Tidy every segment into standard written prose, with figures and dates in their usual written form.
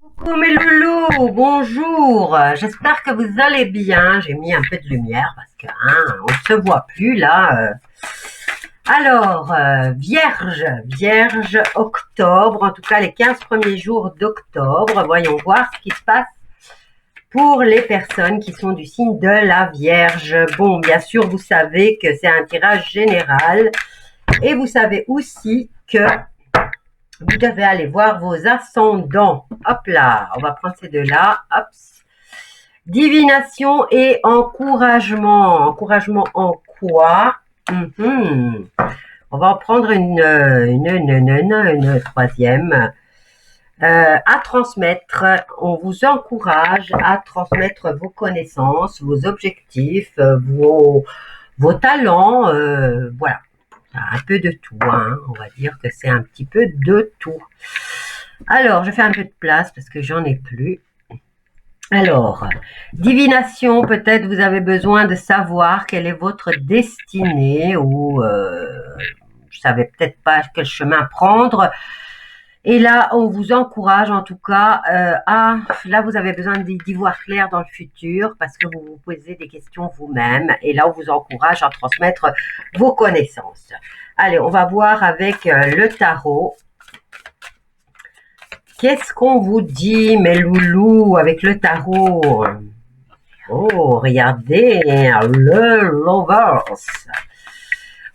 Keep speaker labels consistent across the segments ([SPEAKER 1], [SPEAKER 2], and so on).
[SPEAKER 1] Coucou mes loulous, bonjour, j'espère que vous allez bien. J'ai mis un peu de lumière parce que on ne se voit plus là. Alors, Vierge, octobre, en tout cas les 15 premiers jours d'octobre. Voyons voir ce qui se passe pour les personnes qui sont du signe de la Vierge. Bon, bien sûr, vous savez que c'est un tirage général et vous savez aussi que vous devez aller voir vos ascendants. Hop là, on va prendre ces deux-là. Hop. Divination et encouragement. Encouragement en quoi? On va en prendre une troisième. À transmettre, on vous encourage à transmettre vos connaissances, vos objectifs, vos talents, voilà. Un peu de tout, hein. On va dire que c'est un petit peu de tout. Alors, je fais un peu de place parce que j'en ai plus. Alors, divination, peut-être vous avez besoin de savoir quelle est votre destinée ou je savais peut-être pas quel chemin prendre. Et là, on vous encourage en tout cas là vous avez besoin d'y voir clair dans le futur parce que vous vous posez des questions vous-même. Et là, on vous encourage à transmettre vos connaissances. Allez, on va voir avec le tarot. Qu'est-ce qu'on vous dit, mes loulous, avec le tarot? Oh, regardez, le Lovers.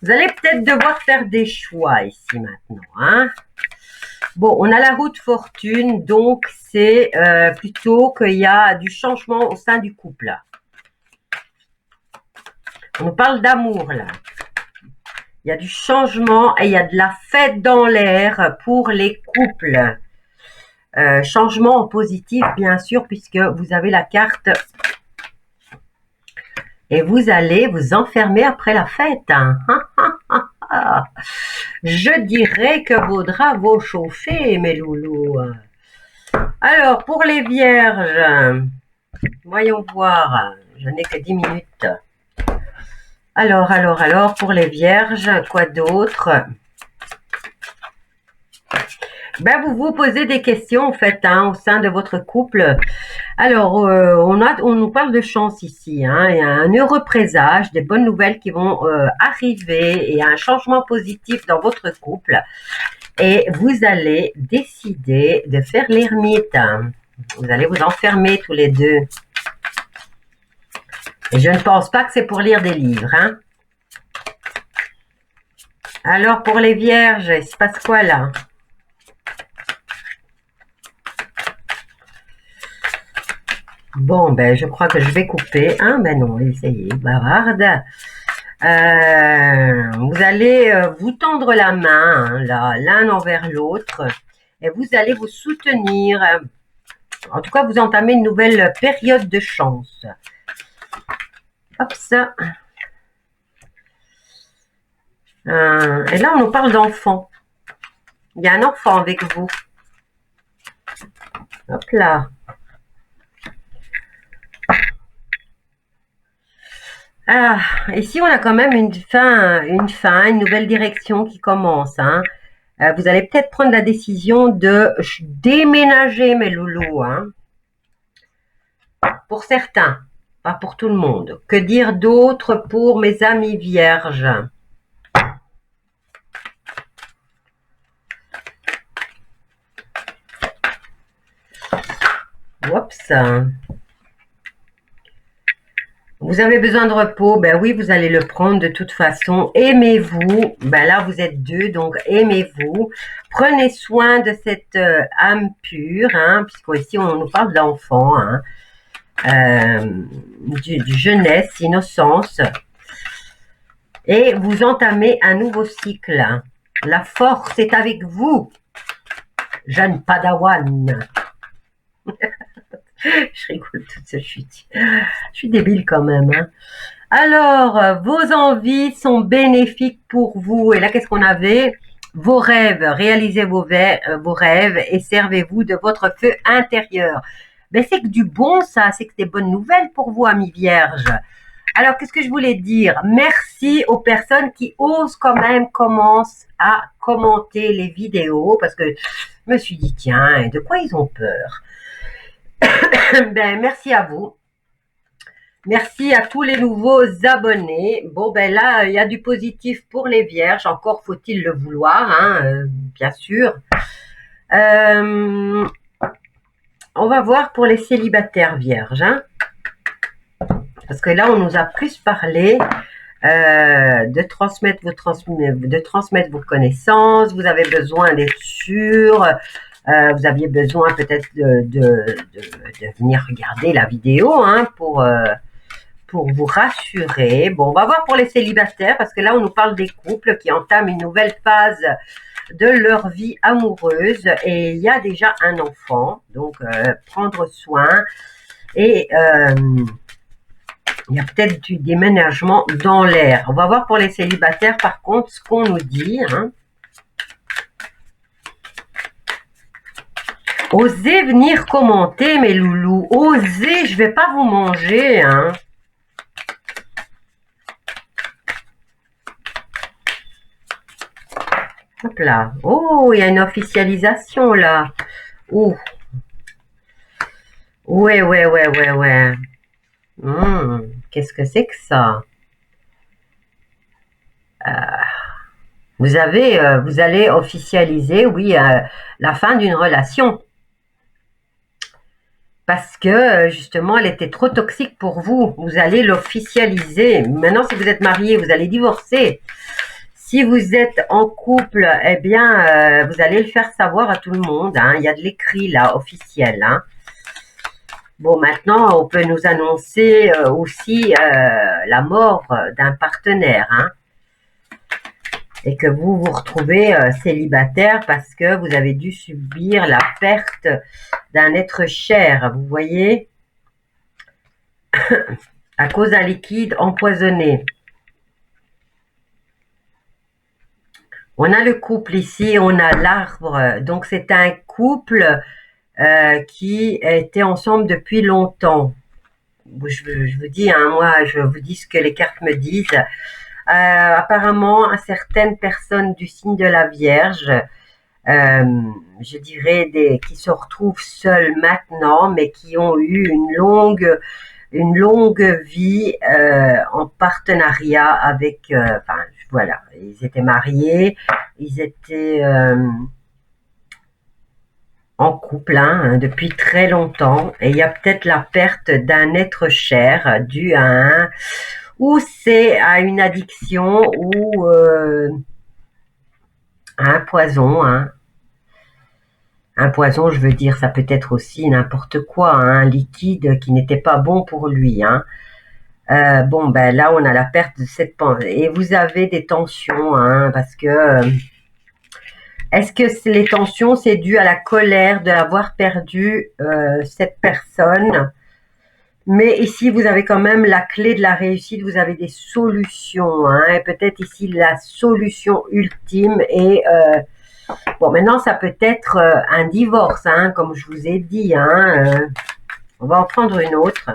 [SPEAKER 1] Vous allez peut-être devoir faire des choix ici maintenant, hein? Bon, on a la roue de fortune, donc c'est plutôt qu'il y a du changement au sein du couple. On parle d'amour, là. Il y a du changement et il y a de la fête dans l'air pour les couples. Changement en positif, bien sûr, puisque vous avez la carte et vous allez vous enfermer après la fête. Hein. Je dirais que vos draps vont chauffer, mes loulous. Alors, pour les vierges, voyons voir, je n'ai que 10 minutes. Alors, pour les vierges, quoi d'autre? Ben, vous vous posez des questions en fait au sein de votre couple. Alors, on nous parle de chance ici. Hein, il y a un heureux présage, des bonnes nouvelles qui vont arriver et un changement positif dans votre couple. Et vous allez décider de faire l'ermite. Vous allez vous enfermer tous les deux. Et je ne pense pas que c'est pour lire des livres. Hein. Alors, pour les vierges, il se passe quoi là? Bon, ben, je crois que je vais couper. Hein, ben non, essayez, bavarde. Vous allez vous tendre la main, hein, là, l'un envers l'autre, et vous allez vous soutenir. En tout cas, vous entamez une nouvelle période de chance. Hop, ça. Et là, on nous parle d'enfant. Il y a un enfant avec vous. Hop là. Ah, ici, on a quand même une nouvelle direction qui commence. Hein. Vous allez peut-être prendre la décision de déménager, mes loulous. Hein. Pour certains, pas pour tout le monde. Que dire d'autre pour mes amis vierges? Oups. Vous avez besoin de repos, ben oui, vous allez le prendre de toute façon. Aimez-vous, ben là vous êtes deux, donc aimez-vous. Prenez soin de cette âme pure, hein, puisqu'ici on nous parle d'enfant, hein, du jeunesse, innocence. Et vous entamez un nouveau cycle. Hein. La force est avec vous, jeune padawan. Je rigole toute seule, je suis débile quand même. Hein. Alors, vos envies sont bénéfiques pour vous. Et là, qu'est-ce qu'on avait? Vos rêves, réalisez vos rêves et servez-vous de votre feu intérieur. Ben, c'est que du bon, ça, c'est que des bonnes nouvelles pour vous, amis vierges. Alors, qu'est-ce que je voulais dire? Merci aux personnes qui osent quand même commencer à commenter les vidéos parce que je me suis dit, tiens, de quoi ils ont peur? Ben, merci à vous. Merci à tous les nouveaux abonnés. Bon, ben là, il y a du positif pour les vierges. Encore faut-il le vouloir, hein, bien sûr. On va voir pour les célibataires vierges. Hein, parce que là, on nous a plus parlé de transmettre vos connaissances. Vous avez besoin d'être sûr. Vous aviez besoin peut-être de venir regarder la vidéo hein, pour vous rassurer. Bon, on va voir pour les célibataires parce que là, on nous parle des couples qui entament une nouvelle phase de leur vie amoureuse et il y a déjà un enfant. Donc, prendre soin et il y a peut-être du déménagement dans l'air. On va voir pour les célibataires, par contre, ce qu'on nous dit. Hein. Osez venir commenter, mes loulous. Osez, je vais pas vous manger. Hein. Hop là. Oh, il y a une officialisation là. Oh. Ouais. Qu'est-ce que c'est que ça? Vous allez officialiser, oui, la fin d'une relation. Parce que, justement, elle était trop toxique pour vous. Vous allez l'officialiser. Maintenant, si vous êtes marié, vous allez divorcer. Si vous êtes en couple, eh bien, vous allez le faire savoir à tout le monde. Hein. Il y a de l'écrit, là, officiel. Hein. Bon, maintenant, on peut nous annoncer aussi la mort d'un partenaire. Hein. Et que vous vous retrouvez célibataire parce que vous avez dû subir la perte d'un être cher, vous voyez, à cause d'un liquide empoisonné. On a le couple ici, on a l'arbre, donc c'est un couple qui était ensemble depuis longtemps. Je vous dis, hein, moi, je vous dis ce que les cartes me disent. Apparemment, à certaines personnes du signe de la Vierge, je dirais qui se retrouvent seuls maintenant, mais qui ont eu une longue vie en partenariat avec, enfin voilà, ils étaient mariés, ils étaient en couple hein, depuis très longtemps, et il y a peut-être la perte d'un être cher dû à ou c'est à une addiction ou à un poison, hein. Un poison, je veux dire, ça peut être aussi n'importe quoi, hein, un liquide qui n'était pas bon pour lui. Hein. Bon, ben là, on a la perte de cette pensée. Et vous avez des tensions, hein, parce que... est-ce que les tensions, c'est dû à la colère d'avoir perdu cette personne? Mais ici, vous avez quand même la clé de la réussite, vous avez des solutions. Hein, et peut-être ici, la solution ultime est... bon, maintenant, ça peut être un divorce, hein, comme je vous ai dit. Hein, on va en prendre une autre.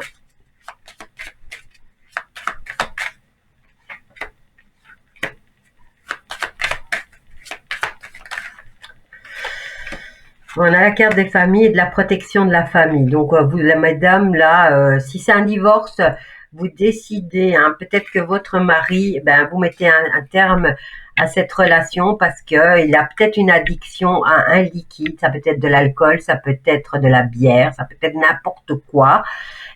[SPEAKER 1] On a la carte des familles et de la protection de la famille. Donc, vous, la madame, là, si c'est un divorce, vous décidez, hein, peut-être que votre mari, ben, vous mettez un terme à cette relation parce qu'il a peut-être une addiction à un liquide, ça peut être de l'alcool, ça peut être de la bière, ça peut être n'importe quoi.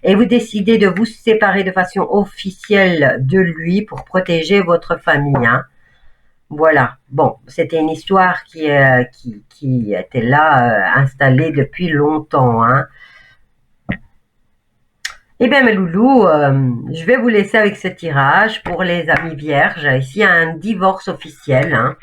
[SPEAKER 1] Et vous décidez de vous séparer de façon officielle de lui pour protéger votre famille. Hein. Voilà. Bon, c'était une histoire qui était là, installée depuis longtemps. Hein. Eh bien, mes loulous, je vais vous laisser avec ce tirage pour les amis vierges. Ici, il y a un divorce officiel. Hein.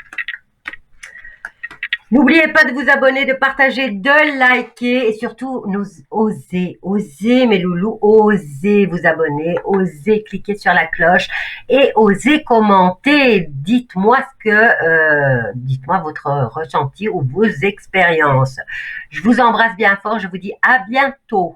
[SPEAKER 1] N'oubliez pas de vous abonner, de partager, de liker et surtout, osez, mes loulous, osez vous abonner, osez cliquer sur la cloche et osez commenter. Dites-moi dites-moi votre ressenti ou vos expériences. Je vous embrasse bien fort, je vous dis à bientôt.